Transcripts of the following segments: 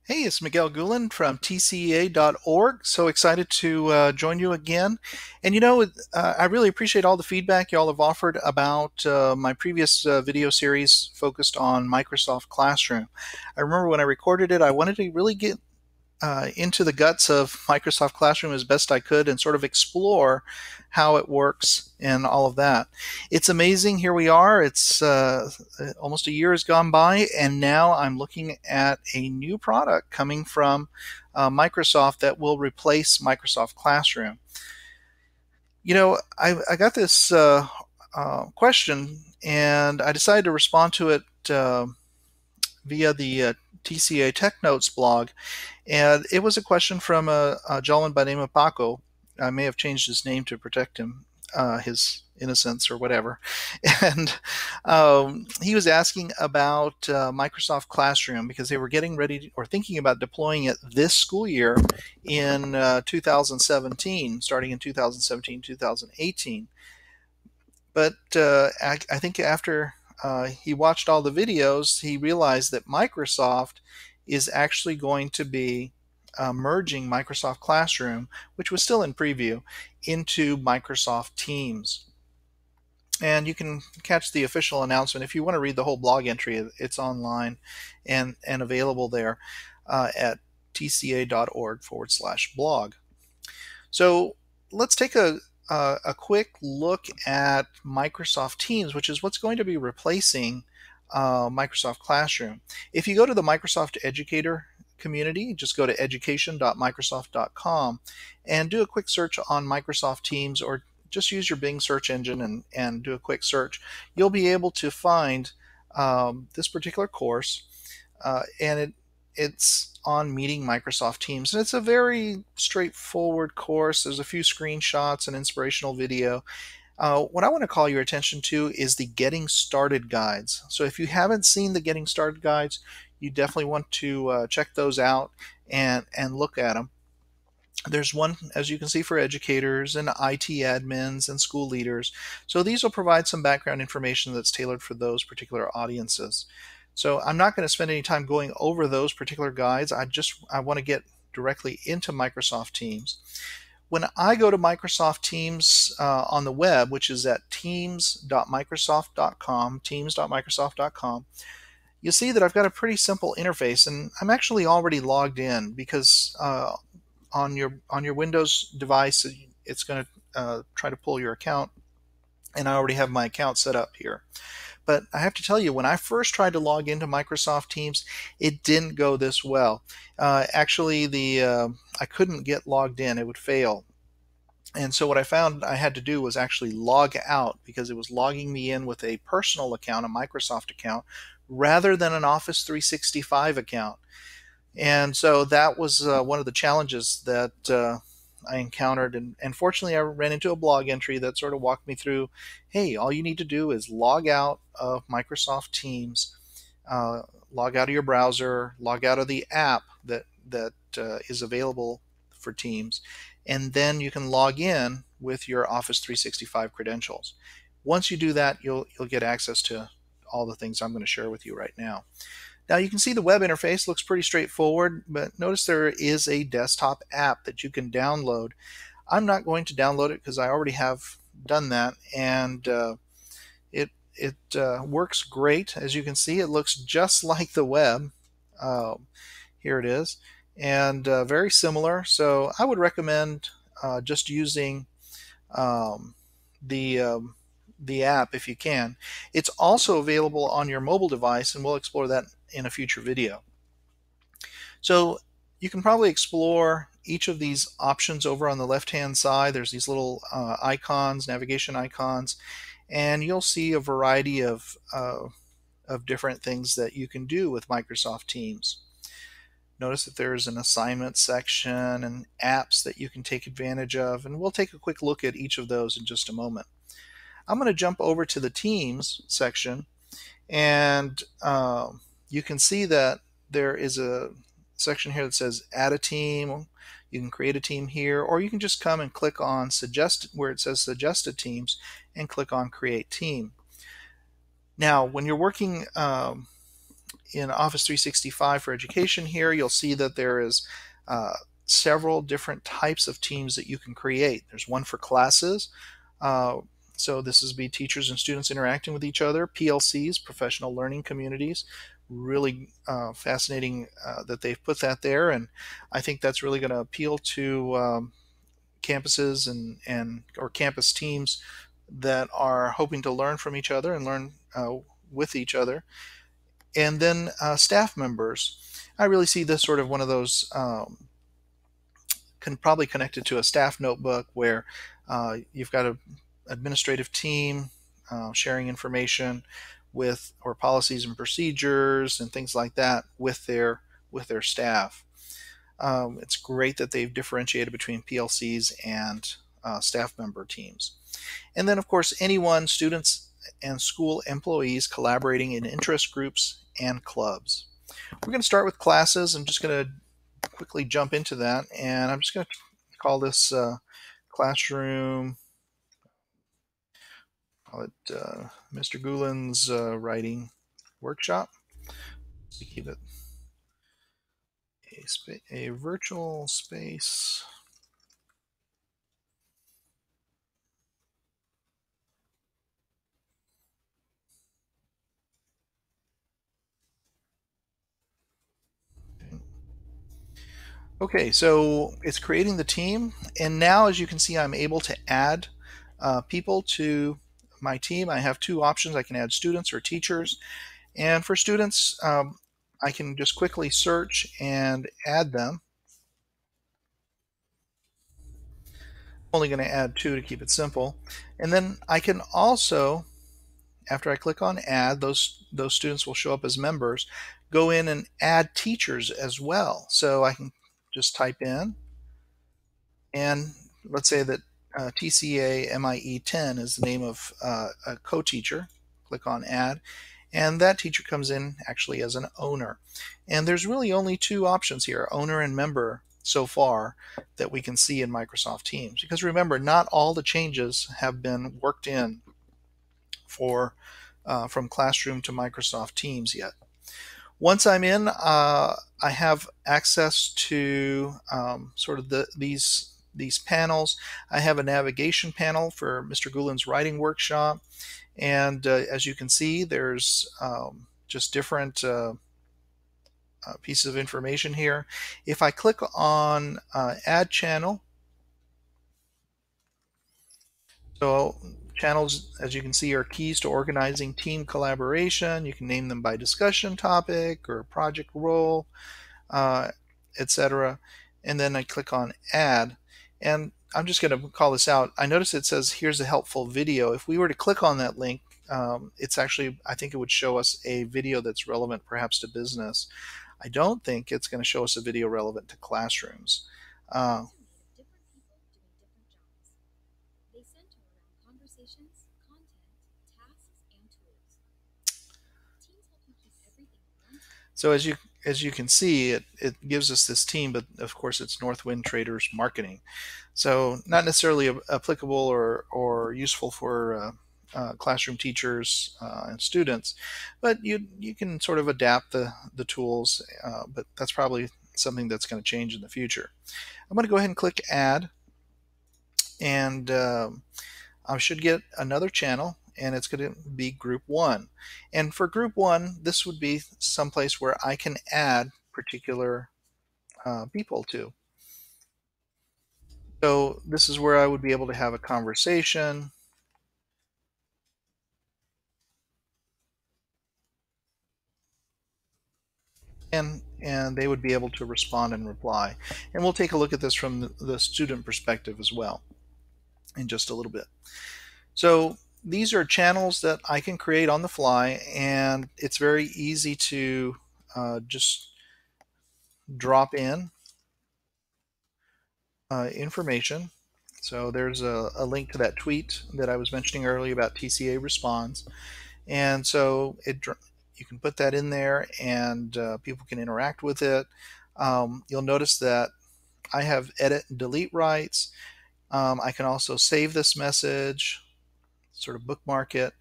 Hey, it's Miguel Gulen from TCEA.org. So excited to join you again. And I really appreciate all the feedback y'all have offered about my previous video series focused on Microsoft Classroom. I remember when I recorded it, I wanted to really get into the guts of Microsoft Classroom as best I could and sort of explore how it works and all of that. It's amazing. Here we are. It's almost a year has gone by, and now I'm looking at a new product coming from Microsoft that will replace Microsoft Classroom. I got this question, and I decided to respond to it via the TCA Tech Notes blog. And it was a question from a gentleman by the name of Paco. I may have changed his name to protect him, his innocence or whatever. And he was asking about Microsoft Classroom because they were getting ready or thinking about deploying it this school year in 2017, starting in 2017, 2018. But I think after he watched all the videos, he realized that Microsoft is actually going to be merging Microsoft Classroom, which was still in preview, into Microsoft Teams. And you can catch the official announcement. If you want to read the whole blog entry, it's online and available there at tca.org/blog. So let's take a quick look at Microsoft Teams, which is what's going to be replacing Microsoft Classroom. If you go to the Microsoft Educator community, just go to education.microsoft.com and do a quick search on Microsoft Teams, or just use your Bing search engine and do a quick search. You'll be able to find this particular course, and it's on meeting Microsoft Teams. And it's a very straightforward course. There's a few screenshots and inspirational video. What I want to call your attention to is the Getting Started guides. So if you haven't seen the Getting Started guides, you definitely want to check those out and look at them. There's one, as you can see, for educators and IT admins and school leaders. So these will provide some background information that's tailored for those particular audiences. So I'm not going to spend any time going over those particular guides. I want to get directly into Microsoft Teams. When I go to Microsoft Teams on the web, which is at teams.microsoft.com, you'll see that I've got a pretty simple interface, and I'm actually already logged in because on your Windows device, it's going to try to pull your account, and I already have my account set up here. But I have to tell you, when I first tried to log into Microsoft Teams, it didn't go this well. Actually, I couldn't get logged in; it would fail. And so what I found I had to do was actually log out, because it was logging me in with a personal account, a Microsoft account, rather than an Office 365 account. And so that was one of the challenges that I encountered. And fortunately, I ran into a blog entry that sort of walked me through, hey, all you need to do is log out of Microsoft Teams, log out of your browser, log out of the app that is available for Teams, and then you can log in with your Office 365 credentials. Once you do that, you'll get access to all the things I'm going to share with you right now. Now you can see the web interface looks pretty straightforward, but notice there is a desktop app that you can download. I'm not going to download it because I already have done that, and it works great. As you can see, it looks just like the web. Here it is, and very similar. So I would recommend just using the app if you can. It's also available on your mobile device, and we'll explore that in a future video. So you can probably explore each of these options over on the left hand side. There's these little icons, navigation icons, and you'll see a variety of different things that you can do with Microsoft Teams. Notice that there's an assignment section and apps that you can take advantage of, and we'll take a quick look at each of those in just a moment. I'm going to jump over to the Teams section, and you can see that there is a section here that says add a team. You can create a team here, or you can just come and click on suggest, where it says suggested teams, and click on create team. Now when you're working in Office 365 for Education here, you'll see that there is uh, several different types of teams that you can create. There's one for classes. Uh, so this is be teachers and students interacting with each other. PLCs, professional learning communities. Really fascinating that they've put that there, and I think that's really going to appeal to campuses and or campus teams that are hoping to learn from each other and learn with each other. And then staff members. I really see this sort of one of those can probably connect it to a staff notebook where you've got an administrative team sharing information with or policies and procedures and things like that with their staff. It's great that they've differentiated between PLCs and staff member teams. And then, of course, anyone, students and school employees collaborating in interest groups and clubs. We're going to start with classes. I'm just going to quickly jump into that, and I'm just going to call this classroom, call it Mr. Goulin's writing workshop. To keep it a virtual space. Okay, so it's creating the team, and now as you can see, I'm able to add people to my team. I have two options. I can add students or teachers, and for students, I can just quickly search and add them. I'm only going to add two to keep it simple, and then I can also, after I click on add, those students will show up as members. Go in and add teachers as well. So I can just type in, and let's say that TCA MIE 10 is the name of a co-teacher. Click on add, and that teacher comes in actually as an owner. And there's really only two options here, owner and member, so far that we can see in Microsoft Teams. Because remember, not all the changes have been worked in for from Classroom to Microsoft Teams yet. Once I'm in, I have access to sort of these panels. I have a navigation panel for Mr. Goulin's writing workshop, and as you can see, there's just different pieces of information here. If I click on Add Channel, so channels, as you can see, are keys to organizing team collaboration. You can name them by discussion topic or project role, etc. And then I click on Add, and I'm just going to call this out. I notice it says here's a helpful video. If we were to click on that link, it's actually, I think it would show us a video that's relevant perhaps to business. I don't think it's going to show us a video relevant to classrooms. So as you can see, it gives us this team, but of course it's Northwind Traders Marketing. So not necessarily applicable or useful for classroom teachers and students, but you can sort of adapt the tools, but that's probably something that's going to change in the future. I'm going to go ahead and click Add, and I should get another channel, and it's going to be Group 1. And for Group 1, this would be someplace where I can add particular people to. So this is where I would be able to have a conversation. And they would be able to respond and reply. And we'll take a look at this from the student perspective as well in just a little bit. So these are channels that I can create on the fly, and it's very easy to just drop in information. So there's a link to that tweet that I was mentioning earlier about TCA Responds, and so you can put that in there, and people can interact with it. You'll notice that I have edit and delete rights. I can also save this message, sort of bookmark it,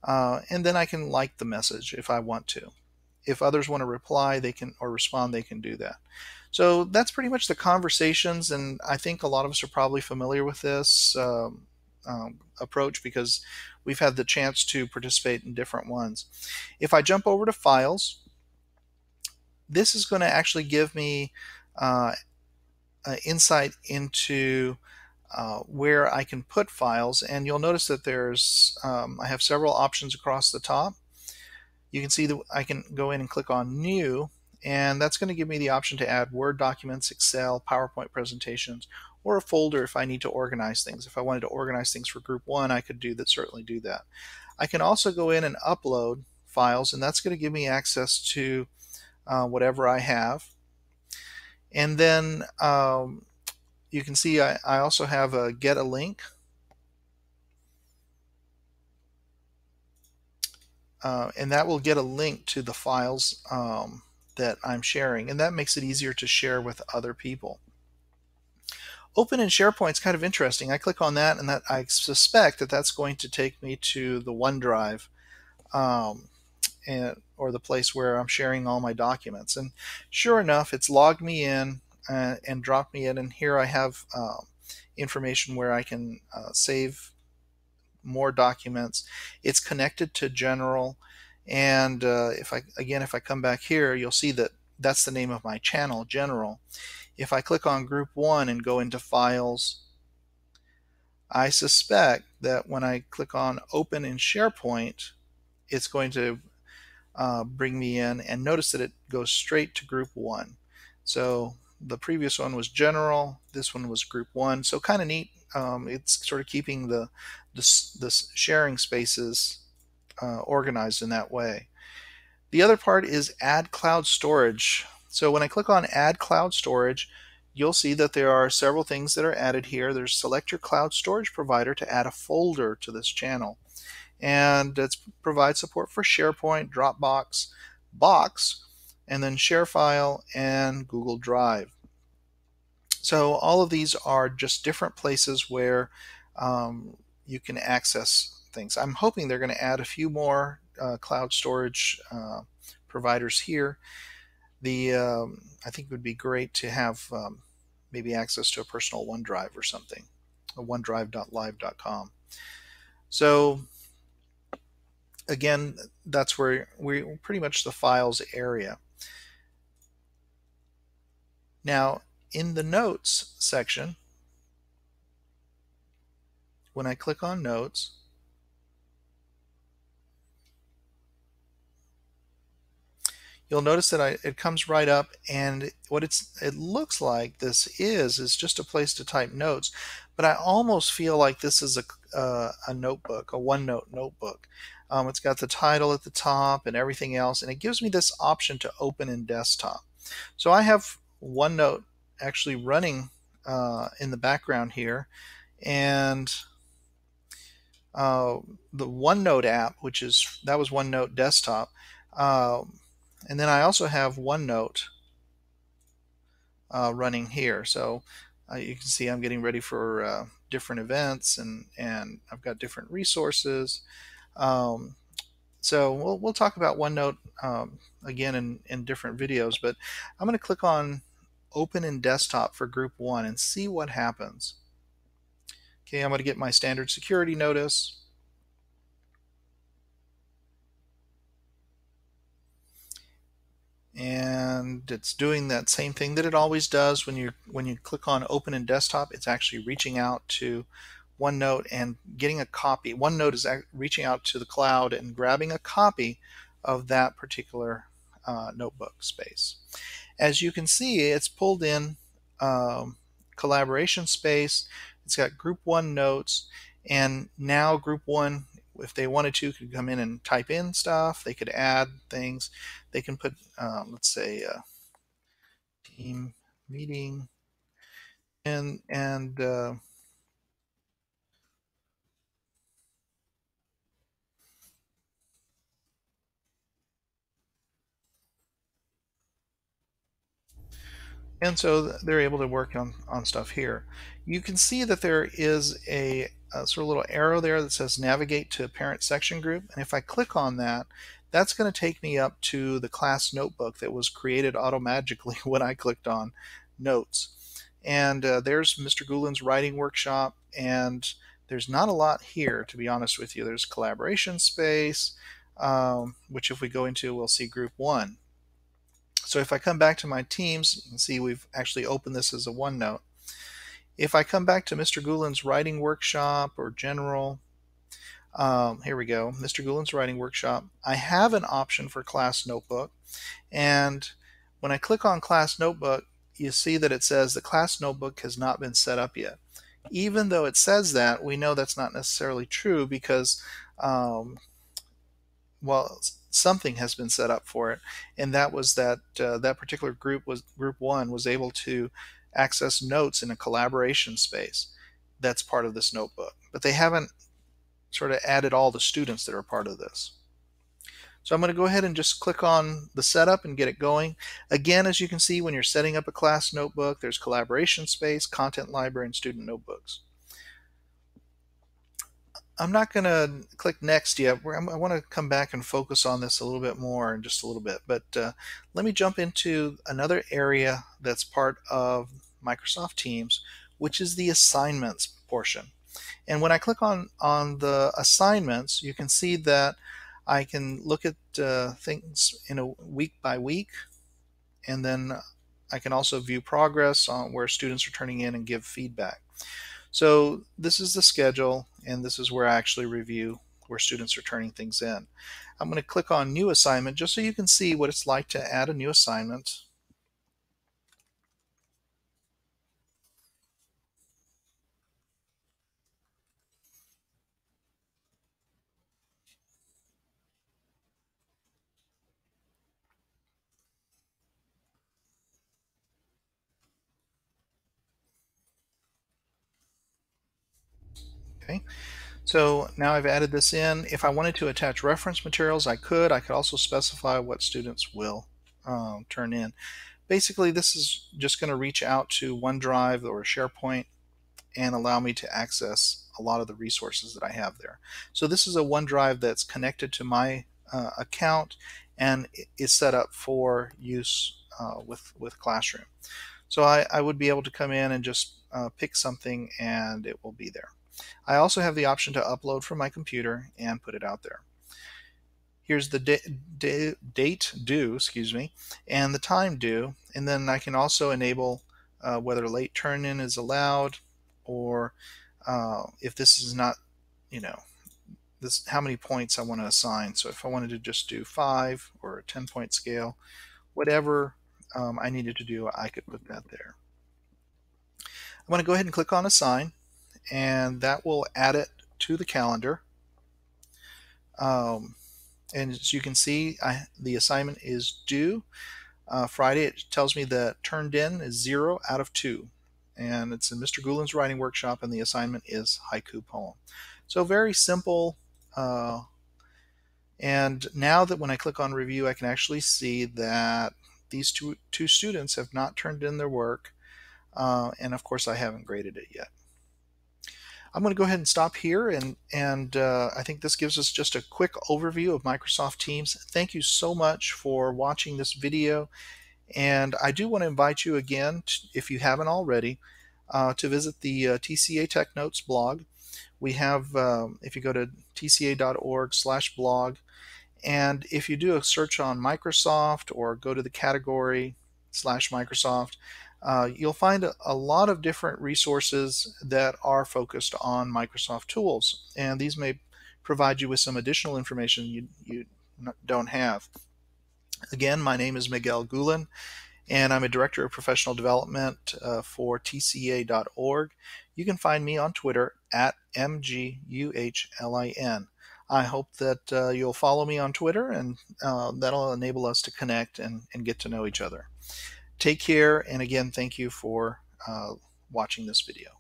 and then I can like the message if I want to. if others want to reply, they can, or respond, they can do that. So that's pretty much the conversations, and I think a lot of us are probably familiar with this approach because we've had the chance to participate in different ones. If I jump over to files, this is going to actually give me insight into where I can put files, and you'll notice that there's I have several options across the top. You can see that I can go in and click on New, and that's going to give me the option to add Word documents, Excel, PowerPoint presentations, or a folder if I need to organize things. If I wanted to organize things for group 1, I could certainly do that. I can also go in and upload files, and that's going to give me access to whatever I have. And then you can see I also have a get a link. And that will get a link to the files that I'm sharing, and that makes it easier to share with other people. Open in SharePoint is kind of interesting. I click on that, and that I suspect that that's going to take me to the OneDrive or the place where I'm sharing all my documents. And sure enough, it's logged me in and dropped me in, and here I have information where I can save more documents. It's connected to General, and if I come back here, you'll see that that's the name of my channel, General. If I click on Group 1 and go into Files, I suspect that when I click on Open in SharePoint, it's going to bring me in, and notice that it goes straight to Group 1. So the previous one was General, this one was Group 1, so kind of neat. It's sort of keeping the sharing spaces organized in that way. The other part is Add Cloud Storage. So when I click on Add Cloud Storage, you'll see that there are several things that are added here. There's select your cloud storage provider to add a folder to this channel. And it provides support for SharePoint, Dropbox, Box, and then ShareFile and Google Drive. So all of these are just different places where you can access things. I'm hoping they're going to add a few more cloud storage providers here. I think it would be great to have maybe access to a personal OneDrive or something, a onedrive.live.com. So again, that's where we're pretty much the files area. Now, in the Notes section, when I click on Notes, you'll notice that it comes right up, and what it looks like this is just a place to type notes, but I almost feel like this is a notebook, a OneNote notebook. It's got the title at the top and everything else, and it gives me this option to open in desktop. So I have OneNote actually running in the background here, and the OneNote app, that was OneNote desktop, and then I also have OneNote running here. So you can see I'm getting ready for different events, and I've got different resources. So we'll talk about OneNote again in different videos, but I'm going to click on Open in Desktop for Group 1 and see what happens. Okay, I'm going to get my standard security notice. And it's doing that same thing that it always does when you click on Open in Desktop. It's actually reaching out to OneNote and getting a copy. OneNote is reaching out to the cloud and grabbing a copy of that particular notebook space. As you can see, it's pulled in collaboration space. It's got Group 1 notes, and now Group 1, if they wanted to, could come in and type in stuff. They could add things. They can put, let's say, team meeting, and so they're able to work on stuff here. You can see that there is a sort of little arrow there that says navigate to parent section group, and if I click on that, that's going to take me up to the class notebook that was created automagically when I clicked on notes. And there's Mr. Goulin's writing workshop, and there's not a lot here, to be honest with you. There's collaboration space, which if we go into, we'll see group one. So if I come back to my teams, you can see we've actually opened this as a OneNote. If I come back to Mr. Goulin's writing workshop or general, here we go, Mr. Goulin's writing workshop, I have an option for class notebook. And when I click on class notebook, you see that it says the class notebook has not been set up yet. Even though it says that, we know that's not necessarily true because well, something has been set up for it, and that was that that particular group one was able to access notes in a collaboration space. That's part of this notebook, but they haven't sort of added all the students that are part of this. So I'm going to go ahead and just click on the setup and get it going. Again, as you can see, when you're setting up a class notebook, there's collaboration space, content library, and student notebooks. I'm not going to click next yet. I want to come back and focus on this a little bit more in just a little bit. But let me jump into another area that's part of Microsoft Teams, which is the assignments portion. And when I click on the assignments, you can see that I can look at things in a week by week, and then I can also view progress on where students are turning in and give feedback. So this is the schedule, and this is where I actually review where students are turning things in. I'm going to click on New Assignment just so you can see what it's like to add a new assignment. Okay, so now I've added this in. If I wanted to attach reference materials, I could. I could also specify what students will turn in. Basically, this is just going to reach out to OneDrive or SharePoint and allow me to access a lot of the resources that I have there. So this is a OneDrive that's connected to my account and is set up for use with Classroom. So I would be able to come in and just pick something and it will be there. I also have the option to upload from my computer and put it out there. Here's the date due, excuse me, and the time due, and then I can also enable whether late turn-in is allowed, or if this is not, you know, this how many points I want to assign. So if I wanted to just do 5 or a 10-point scale, whatever I needed to do, I could put that there. I'm going to go ahead and click on Assign, and that will add it to the calendar. And as you can see, the assignment is due Friday. It tells me that turned in is 0 out of 2. And it's in Mr. Goulin's writing workshop, and the assignment is haiku poem. So very simple. And now that when I click on review, I can actually see that these two students have not turned in their work. And of course, I haven't graded it yet. I'm going to go ahead and stop here, and I think this gives us just a quick overview of Microsoft Teams. Thank you so much for watching this video, and I do want to invite you again, if you haven't already, to visit the TCA Tech Notes blog. We have, if you go to tca.org/blog, and if you do a search on Microsoft or go to the category /Microsoft, you'll find a lot of different resources that are focused on Microsoft tools, and these may provide you with some additional information you don't have. Again, my name is Miguel Goulin, and I'm a Director of Professional Development for TCA.org. You can find me on Twitter at MGUHLIN. I hope that you'll follow me on Twitter, and that'll enable us to connect and get to know each other. Take care, and again, thank you for watching this video.